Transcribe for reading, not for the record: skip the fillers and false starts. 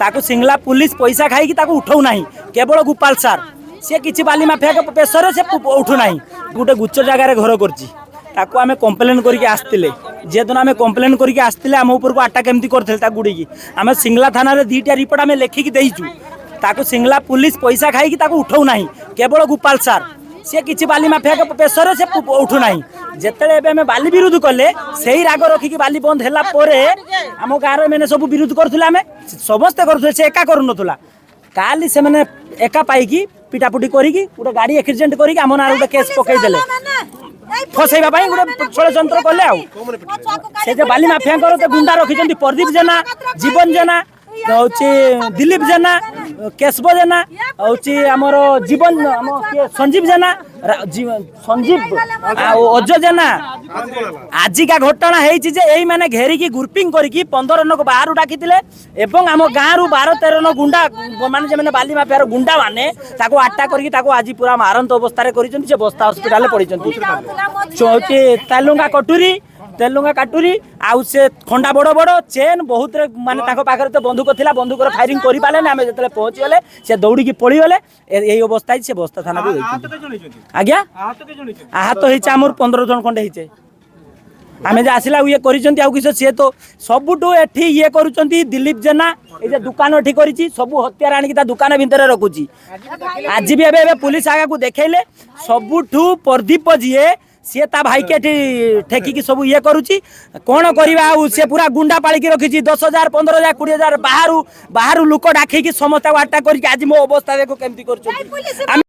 ताकू सिंगला पुलिस पैसा खाई उठाऊ ना केवल गोपाल सार सी किसी बाली माफिया प्रेसर से उठू ना गोटे गुच्छ जगार घर करके आम कम्प्लेन करके आसते जेहेतु आम कम्प्लेन करके आसते आम उपरको अटैक एमती करते गुड़ी आम सिंगला थाना दुईटा रिपोर्ट आम लिखिकी देचु ताकू सिंगला पुलिस पैसा खाई उठाऊ ना केवल गोपाल सार सी किसी बाली माफिया प्रेसर से उठू ना जिते बाली विरोध कले से ही राग रखिकी बाली बंद है आम गाँव मैंने सब विरोध करें समस्ते करुले से एका करूला काली से मैंने एका पाई पिटापुटी करी गोटे गाड़ी एक्सीडेंट करके आम ना गोटे केस पकईदे फसैवा गोटे षड्यंत्र कले आउ बाली माफिया गुंडा रखी प्रदीप जेना जीवन जेना हूँ दिलीप जेना केशव जेना हूँ आमर जीवन संजीव जेना संजीव अजय जेना आजिका घटना है मैंने घेरिकी ग्रुपिंग करके 15 जन बाहर डाकी आम गाँव रु 12-13 जन गुंडा माने बाली माफियार गुंडा माने आटा करके आज पूरा मारंत अवस्था कर बस्ता हस्पिटाल पड़ी तेलुंगा कटुरी तेलुंगा काटुरी आउ से खंडा बड़ बड़ चेन बहुत माने पाखे तो बंदूक थिला बंदूक फायरिंग कर पारे आम जो पहुँची गले से दौड़ी पड़ी गले यही अवस्था से बस्ता थाना भी आज्ञा आहत होती आमर 15 जन खंडे होचे आम जो आसला ये कर सी तो सबुठ एठी ये करुँच दिलीप जेना ये दुकान एठी करी सब हत्यार आणिक दुकान भितर रखुची आज भी एबे पुलिस आगे को देखले सबुठू प्रदीप जीए सी ता भाई के ठेकिकी सब ये करुच्ची कौन करवा सी पूरा गुंडा पालिकी रखी 10,000 15,000 20,000 बाहर लोक डाक समस्त अटैक करके आज मो अवस्था देखो केमती कर